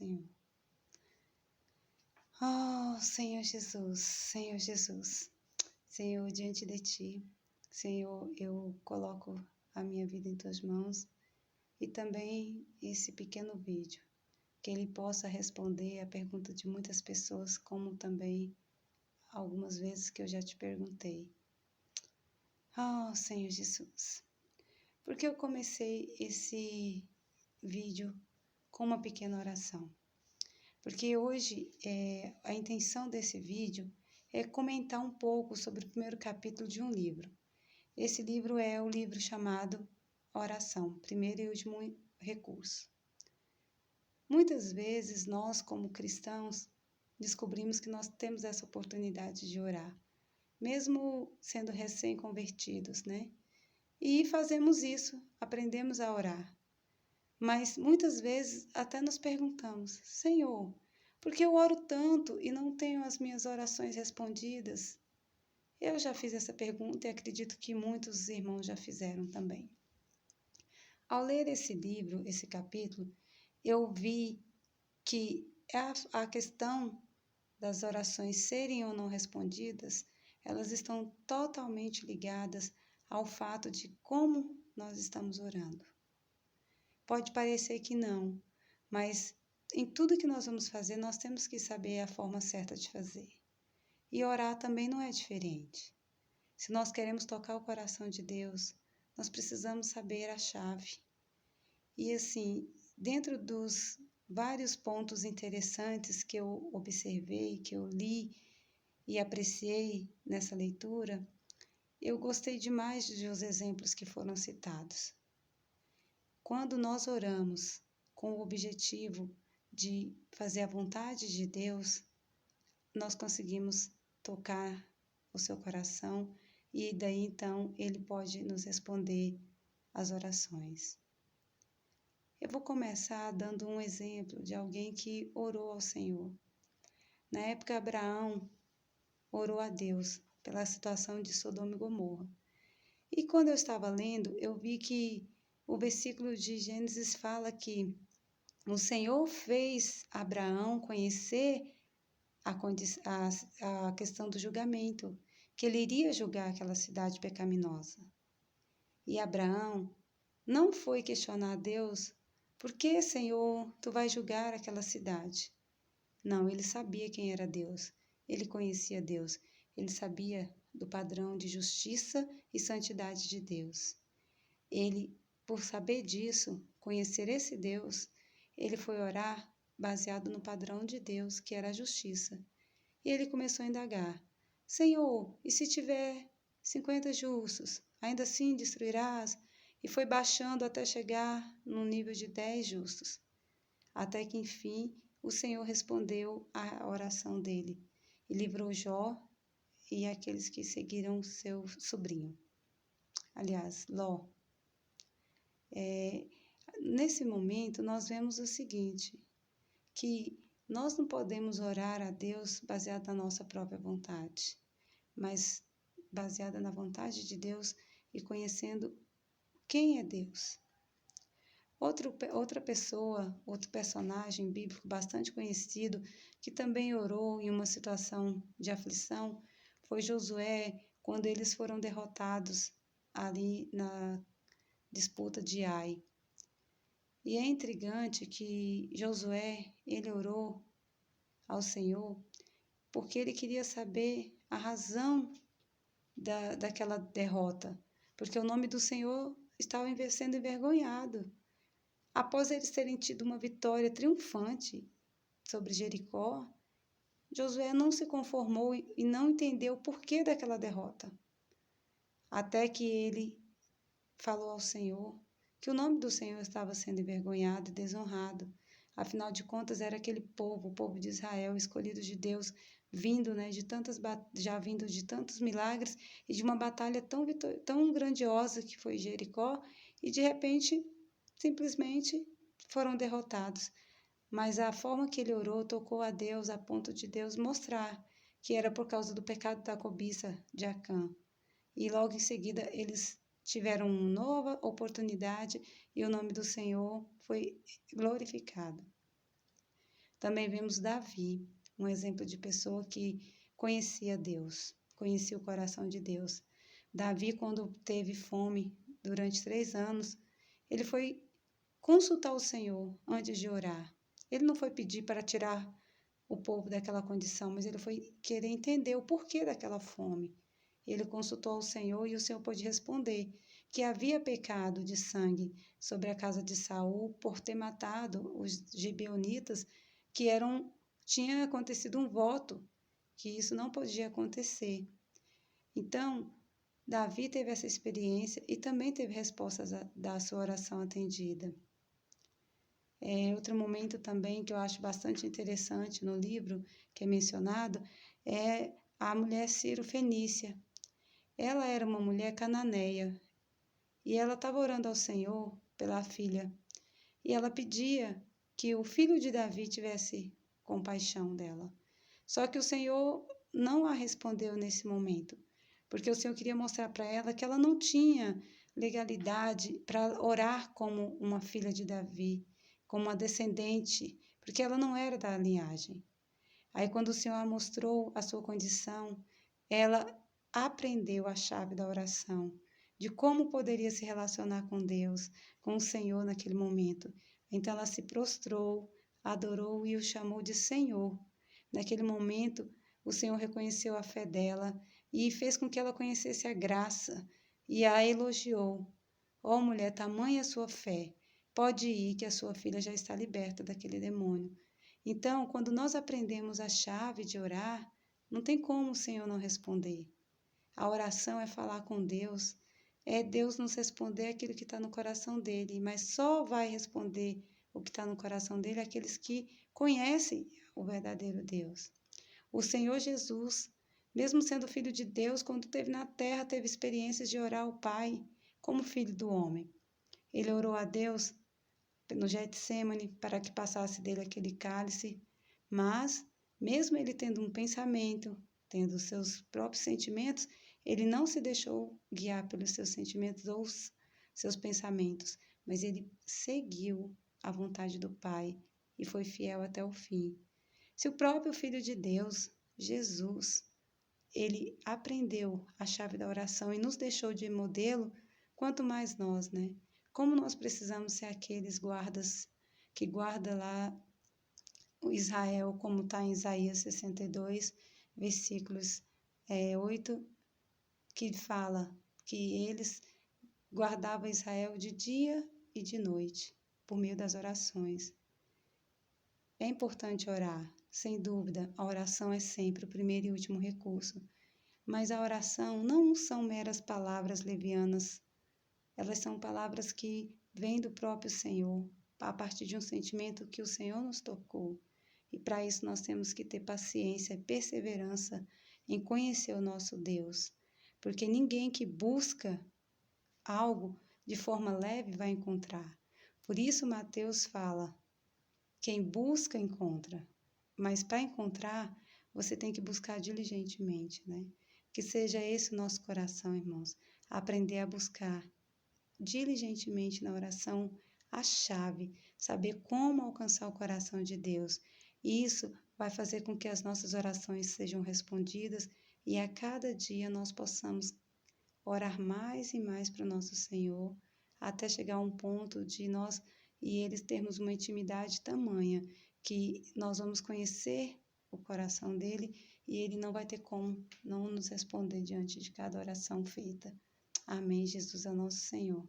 Senhor. Oh, Senhor Jesus, Senhor Jesus, Senhor, diante de Ti, Senhor, eu coloco a minha vida em Tuas mãos e também esse pequeno vídeo, que ele possa responder a pergunta de muitas pessoas, como também algumas vezes que eu já te perguntei. Oh, Senhor Jesus, porque eu comecei esse vídeo com uma pequena oração. Porque hoje a intenção desse vídeo é comentar um pouco sobre o primeiro capítulo de um livro. Esse livro é o livro chamado Oração, Primeiro e Último Recurso. Muitas vezes nós, como cristãos, descobrimos que nós temos essa oportunidade de orar, mesmo sendo recém-convertidos, né? E fazemos isso, aprendemos a orar. Mas muitas vezes até nos perguntamos, Senhor, por que eu oro tanto e não tenho as minhas orações respondidas? Eu já fiz essa pergunta e acredito que muitos irmãos já fizeram também. Ao ler esse livro, esse capítulo, eu vi que a questão das orações serem ou não respondidas, elas estão totalmente ligadas ao fato de como nós estamos orando. Pode parecer que não, mas em tudo que nós vamos fazer, nós temos que saber a forma certa de fazer. E orar também não é diferente. Se nós queremos tocar o coração de Deus, nós precisamos saber a chave. E assim, dentro dos vários pontos interessantes que eu observei, que eu li e apreciei nessa leitura, eu gostei demais dos exemplos que foram citados. Quando nós oramos com o objetivo de fazer a vontade de Deus, nós conseguimos tocar o seu coração e daí então Ele pode nos responder as orações. Eu vou começar dando um exemplo de alguém que orou ao Senhor. Na época, Abraão orou a Deus pela situação de Sodoma e Gomorra. E quando eu estava lendo, eu vi que o versículo de Gênesis fala que o Senhor fez Abraão conhecer a questão do julgamento, que ele iria julgar aquela cidade pecaminosa. E Abraão não foi questionar a Deus, por que, Senhor, tu vais julgar aquela cidade? Não, ele sabia quem era Deus, ele conhecia Deus, ele sabia do padrão de justiça e santidade de Deus. Ele, por saber disso, conhecer esse Deus, ele foi orar baseado no padrão de Deus, que era a justiça. E ele começou a indagar, Senhor, e se tiver 50 justos, ainda assim destruirás? E foi baixando até chegar no nível de 10 justos. Até que, enfim, o Senhor respondeu à oração dele e livrou Jó e aqueles que seguiram seu sobrinho. Aliás, Ló. Nesse momento, nós vemos o seguinte, que nós não podemos orar a Deus baseado na nossa própria vontade, mas baseada na vontade de Deus e conhecendo quem é Deus. Outra pessoa, outro personagem bíblico bastante conhecido, que também orou em uma situação de aflição, foi Josué, quando eles foram derrotados ali na disputa de Ai. E é intrigante que Josué, ele orou ao Senhor porque ele queria saber a razão daquela derrota, porque o nome do Senhor estava sendo envergonhado. Após eles terem tido uma vitória triunfante sobre Jericó, Josué não se conformou e não entendeu o porquê daquela derrota. Até que ele falou ao Senhor que o nome do Senhor estava sendo envergonhado e desonrado. Afinal de contas, era aquele povo, o povo de Israel, escolhido de Deus, vindo, né, já vindo de tantos milagres e de uma batalha tão grandiosa que foi Jericó, e de repente, simplesmente foram derrotados. Mas a forma que ele orou tocou a Deus a ponto de Deus mostrar que era por causa do pecado da cobiça de Acã. E logo em seguida eles tiveram uma nova oportunidade e o nome do Senhor foi glorificado. Também vemos Davi, um exemplo de pessoa que conhecia Deus, conhecia o coração de Deus. Davi, quando teve fome durante 3 anos, ele foi consultar o Senhor antes de orar. Ele não foi pedir para tirar o povo daquela condição, mas ele foi querer entender o porquê daquela fome. Ele consultou ao Senhor e o Senhor pôde responder que havia pecado de sangue sobre a casa de Saul por ter matado os gibeonitas, que tinha acontecido um voto que isso não podia acontecer. Então, Davi teve essa experiência e também teve respostas da sua oração atendida. Outro momento também que eu acho bastante interessante no livro, que é mencionado, é a mulher Ciro Fenícia. Ela era uma mulher cananeia e ela estava orando ao Senhor pela filha. E ela pedia que o filho de Davi tivesse compaixão dela. Só que o Senhor não a respondeu nesse momento, porque o Senhor queria mostrar para ela que ela não tinha legalidade para orar como uma filha de Davi, como uma descendente, porque ela não era da linhagem. Aí, quando o Senhor mostrou a sua condição, ela aprendeu a chave da oração, de como poderia se relacionar com Deus, com o Senhor naquele momento. Então, ela se prostrou, adorou e o chamou de Senhor. Naquele momento, o Senhor reconheceu a fé dela e fez com que ela conhecesse a graça e a elogiou. Ó mulher, tamanha a sua fé, pode ir que a sua filha já está liberta daquele demônio. Então, quando nós aprendemos a chave de orar, não tem como o Senhor não responder. A oração é falar com Deus, é Deus nos responder aquilo que está no coração dele, mas só vai responder o que está no coração dele aqueles que conhecem o verdadeiro Deus. O Senhor Jesus, mesmo sendo filho de Deus, quando esteve na terra, teve experiências de orar ao Pai como filho do homem. Ele orou a Deus no Getsemane para que passasse dele aquele cálice, mas, mesmo ele tendo um pensamento, tendo seus próprios sentimentos, ele não se deixou guiar pelos seus sentimentos ou seus pensamentos, mas ele seguiu a vontade do Pai e foi fiel até o fim. Se o próprio Filho de Deus, Jesus, ele aprendeu a chave da oração e nos deixou de modelo, quanto mais nós, né? Como nós precisamos ser aqueles guardas que guarda lá o Israel, como está em Isaías 62, versículos 8, que fala que eles guardavam Israel de dia e de noite, por meio das orações. É importante orar, sem dúvida, a oração é sempre o primeiro e último recurso, mas a oração não são meras palavras levianas, elas são palavras que vêm do próprio Senhor, a partir de um sentimento que o Senhor nos tocou. E para isso nós temos que ter paciência e perseverança em conhecer o nosso Deus, porque ninguém que busca algo de forma leve vai encontrar. Por isso Mateus fala, quem busca, encontra. Mas para encontrar, você tem que buscar diligentemente, né? Que seja esse o nosso coração, irmãos. Aprender a buscar diligentemente na oração a chave, saber como alcançar o coração de Deus. E isso vai fazer com que as nossas orações sejam respondidas e a cada dia nós possamos orar mais e mais para o nosso Senhor, até chegar a um ponto de nós e eles termos uma intimidade tamanha que nós vamos conhecer o coração dele e ele não vai ter como não nos responder diante de cada oração feita. Amém. Jesus é nosso Senhor.